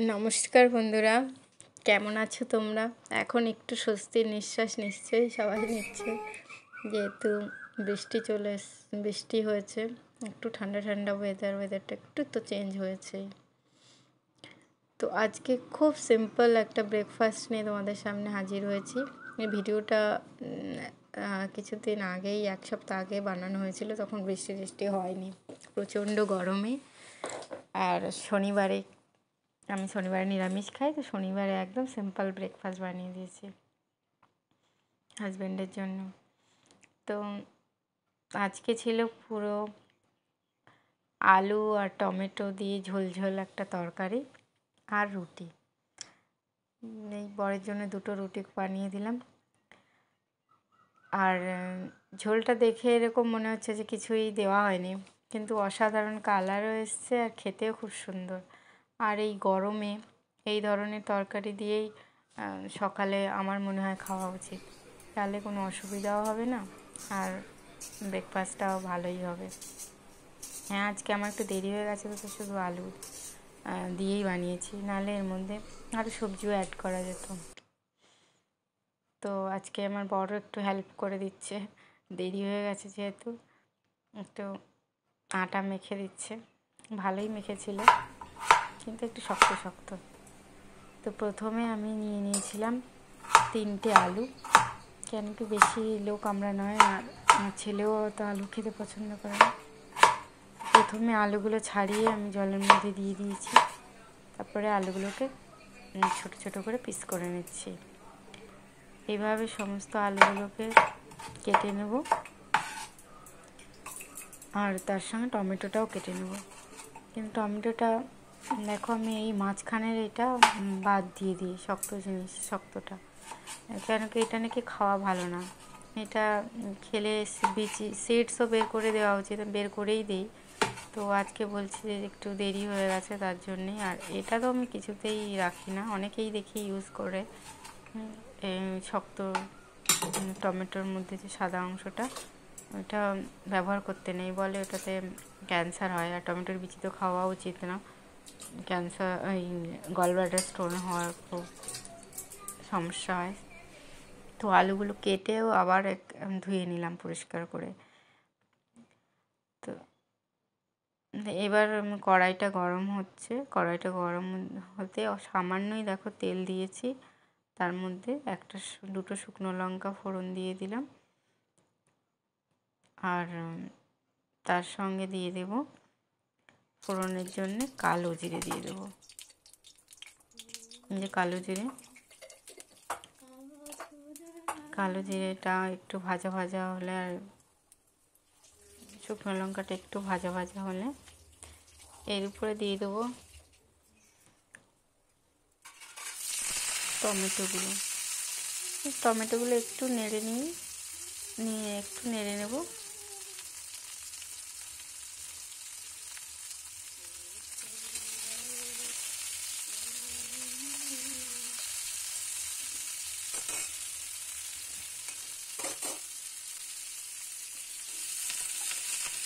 নমস্কার বন্ধুরা, কেমন আছো তোমরা? এখন একটু স্বস্তির নিঃশ্বাস নিশ্চয়ই সবাই নিচ্ছে, যেহেতু বৃষ্টি হয়েছে, একটু ঠান্ডা ঠান্ডা ওয়েদারটা একটু তো চেঞ্জ হয়েছে। তো আজকে খুব সিম্পল একটা ব্রেকফাস্ট নিয়ে তোমাদের সামনে হাজির হয়েছি। এই ভিডিওটা কিছুদিন আগেই, এক সপ্তাহ আগে বানানো হয়েছিল, তখন বৃষ্টি হয়নি, প্রচণ্ড গরমে। আর আমি শনিবারে নিরামিষ খাই, তো শনিবারে একদম সিম্পল ব্রেকফাস্ট বানিয়ে দিয়েছি হাজব্যান্ডের জন্য। তো আজকে ছিল পুরো আলু আর টমেটো দিয়ে ঝোল একটা তরকারি আর রুটি। এই বরের জন্য 2টো রুটি বানিয়ে দিলাম। আর ঝোলটা দেখে এরকম মনে হচ্ছে যে কিছুই দেওয়া হয়নি, কিন্তু অসাধারণ কালারও এসছে আর খেতেও খুব সুন্দর। আর এই গরমে এই ধরনের তরকারি দিয়েই সকালে আমার মনে হয় খাওয়া উচিত, তাহলে কোনো অসুবিধাও হবে না আর ব্রেকফাস্টটাও ভালোই হবে। হ্যাঁ, আজকে আমার একটু দেরি হয়ে গেছে, তো শুধু আলু দিয়েই বানিয়েছি, নাহলে এর মধ্যে আরও সবজিও অ্যাড করা যেত। তো আজকে আমার বড় একটু হেল্প করে দিচ্ছে, দেরি হয়ে গেছে যেহেতু, একটু আটা মেখে দিচ্ছে। ভালোই মেখেছিল, কিন্তু একটু শক্ত শক্ত। তো প্রথমে আমি নিয়ে নিয়েছিলাম 3টে আলু, কেন কি বেশি লোক আমরা নয়, আর আমার ছেলেও তো আলু খেতে পছন্দ করে না। প্রথমে আলুগুলো ছাড়িয়ে আমি জলের মধ্যে দিয়ে দিয়েছি, তারপরে আলুগুলোকে ছোট ছোট করে পিস করে নিচ্ছি। এইভাবে সমস্ত আলুগুলোকে কেটে নেব, আর তার সঙ্গে টমেটোটাও কেটে নেব। কিন্তু টমেটোটা দেখো, আমি এই মাঝখানের এটা বাদ দিয়ে দিই, শক্তটা, কেন কি এটা নাকি খাওয়া ভালো না। এটা খেলে সিডসও বের করে দেওয়া উচিত, বের করেই দিই। তো আজকে বলছি যে একটু দেরি হয়ে গেছে তার জন্যে। আর এটা তো আমি কিছুতেই রাখি না, অনেকেই দেখি ইউজ করে শক্ত টমেটোর মধ্যে যে সাদা অংশটা, ওটা ব্যবহার করতে নেই, বলে ওটাতে ক্যান্সার হয়। আর টমেটোর বিচি তো খাওয়া উচিত না, ক্যান্সার, এই গলব্লাডার স্টোন হওয়ার খুব সমস্যা হয়। তো আলুগুলো কেটেও আবার ধুয়ে নিলাম পরিষ্কার করে। তো এবার কড়াইটা গরম হতে সামান্যই দেখো তেল দিয়েছি, তার মধ্যে 2টো শুকনো লঙ্কা ফোড়ন দিয়ে দিলাম, আর তার সঙ্গে দিয়ে দেব ফোড়নের জন্য কালো জিরে দিয়ে দেবো। যে কালো জিরেটা একটু ভাজা ভাজা হলে, আর শুকনো লঙ্কাটা একটু ভাজা ভাজা হলে এর উপরে দিয়ে দেবো টমেটোগুলো একটু নেড়ে নেব।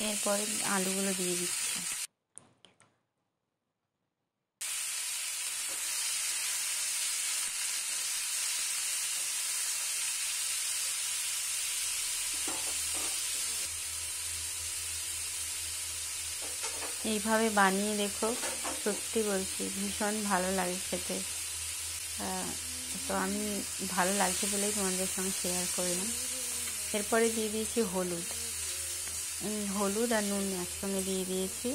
এরপরে আলুগুলো দিয়ে দিচ্ছি। এইভাবে বানিয়ে দেখো, সত্যি বলছি ভীষণ ভালো লাগে খেতে। তো আমি ভালো লাগছে বলেই তোমাদের সঙ্গে শেয়ার করলাম। এরপরে দিয়ে দিয়েছি হলুদ আর নুন একসঙ্গে দিয়ে দিয়েছি,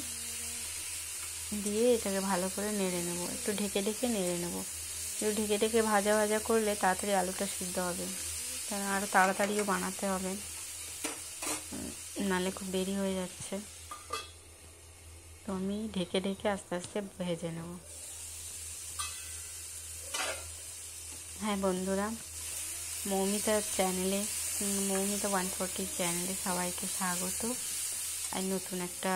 দিয়ে এটাকে ভালো করে নেড়ে নেব, একটু ঢেকে নেড়ে নেব। একটু ঢেকে ভাজা করলে তাড়াতাড়ি আলুটা সিদ্ধ হবে, কারণ আরও তাড়াতাড়িও বানাতে হবে, নাহলে খুব দেরি হয়ে যাচ্ছে। তো আমি ঢেকে আস্তে আস্তে ভেজে নেব। হ্যাঁ বন্ধুরা, মৌমিতা 140 চ্যানেলে সবাইকে স্বাগত। আর নতুন একটা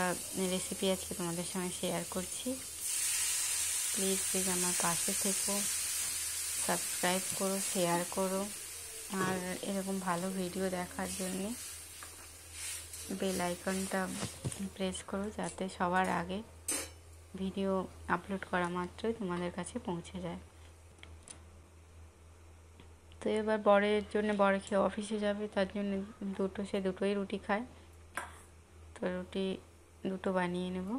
রেসিপি আজকে তোমাদের সঙ্গে শেয়ার করছি। প্লিজ আমার পাশে থেকো, সাবস্ক্রাইব করো, শেয়ার করো, আর এরকম ভালো ভিডিও দেখার জন্যে বেল আইকনটা প্রেস করো, যাতে সবার আগে ভিডিও আপলোড করা মাত্রই তোমাদের কাছে পৌঁছে যায়। তো এবার বরের জন্য, বর খেয়ে অফিসে যাবে, তার জন্য সে দুটোই রুটি খায়। তো রুটি দুটো বানিয়ে নেব,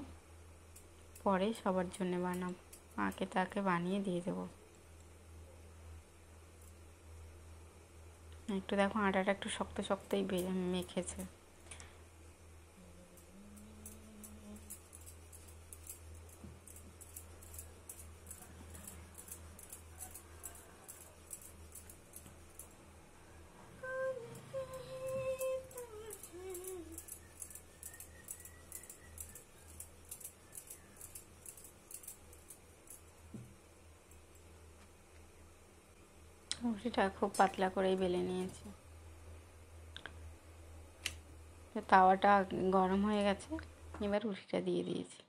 পরে সবার জন্য বানাবো, মাকে তাকে বানিয়ে দিয়ে দেবো। একটু দেখো আটাটা একটু শক্ত শক্তই মেখেছে। রুটিটা খুব পাতলা করেই বেলে নিয়েছি। তাওয়াটা গরম হয়ে গেছে, এবার রুটিটা দিয়ে দিয়েছি।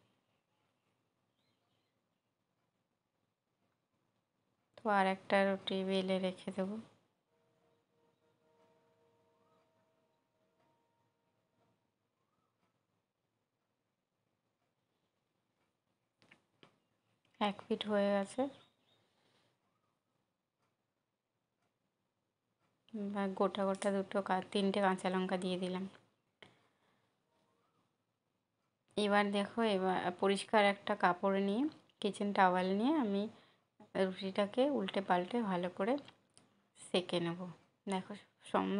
তো আর একটা রুটি বেলে রেখে দেবো। এক পিঠ হয়ে গেছে, গোটা গোটা তিনটে কাঁচা লঙ্কা দিয়ে দিলাম। এবার দেখো, এবার পরিষ্কার একটা কাপড় নিয়ে, কিচেন টাওয়াল নিয়ে আমি রুটিটাকে উল্টে পাল্টে ভালো করে সেঁকে নেব। দেখো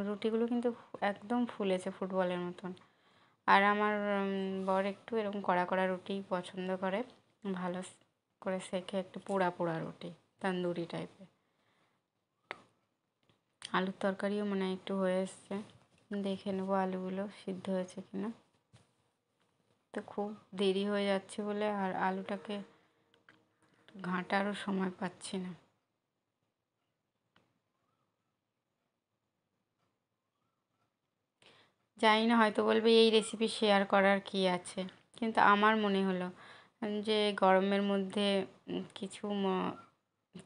রুটিগুলো কিন্তু একদম ফুলেছে ফুটবলের মতন। আর আমার বর একটু এরকম কড়া কড়া রুটি পছন্দ করে, ভালো করে সেঁকে, একটু পোড়া পোড়া রুটি, তন্দুরি টাইপের। আলুর তরকারিও মনে হয় একটু হয়ে এসছে, দেখে নেবো আলুগুলো সিদ্ধ হয়েছে কিনা। তো খুব দেরি হয়ে যাচ্ছে বলে আর আলুটাকে ঘাঁটারও সময় পাচ্ছি না। জানি না, হয়তো বলবে এই রেসিপি শেয়ার করার কি আছে, কিন্তু আমার মনে হলো যে গরমের মধ্যে কিছু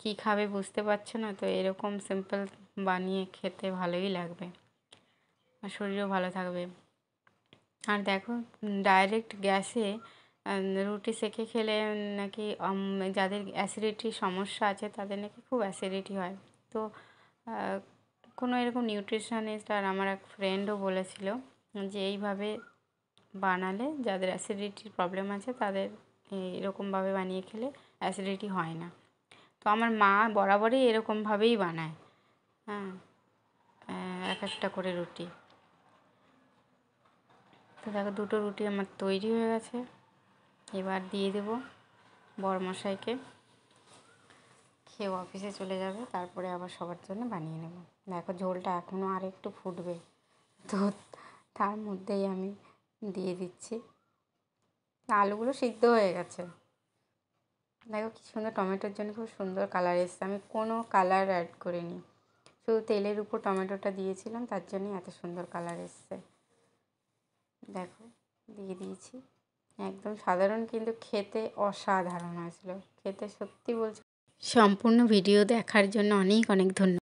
কী খাবে বুঝতে পারছো না, তো এরকম সিম্পল বানিয়ে খেতে ভালোই লাগবে আর শরীরও ভালো থাকবে। আর দেখো, ডাইরেক্ট গ্যাসে রুটি সেঁকে খেলে নাকি যাদের অ্যাসিডিটির সমস্যা আছে তাদের নাকি খুব অ্যাসিডিটি হয়। তো কোনো এরকম নিউট্রিশনিস্ট আর আমার এক ফ্রেন্ডও বলেছিল যে এইভাবে বানালে যাদের অ্যাসিডিটির প্রবলেম আছে তাদের এরকমভাবে বানিয়ে খেলে অ্যাসিডিটি হয় না। তো আমার মা বরাবরই এরকমভাবেই বানায়, হ্যাঁ, এক একটা করে রুটি। তো দেখো দুটো রুটি আমার তৈরি হয়ে গেছে, এবার দিয়ে দেবো বরমশাইকে, খেয়ে অফিসে চলে যাবে, তারপরে আবার সবার জন্য বানিয়ে নেব। দেখো ঝোলটা এখনও আর একটু ফুটবে, তো তার মধ্যেই আমি দিয়ে দিচ্ছি। আলুগুলো সিদ্ধ হয়ে গেছে। দেখো কি সুন্দর, টমেটোর জন্য খুব সুন্দর কালার এসছে। আমি কোনো কালার অ্যাড করিনি, শুধু তেলের উপর টমেটোটা দিয়েছিলাম, তার জন্যই এত সুন্দর কালার এসছে। দেখো দিয়ে দিয়েছি, একদম সাধারণ, কিন্তু খেতে অসাধারণ হয়েছিল, খেতে সত্যি বলছি। সম্পূর্ণ ভিডিও দেখার জন্য অনেক অনেক ধন্যবাদ।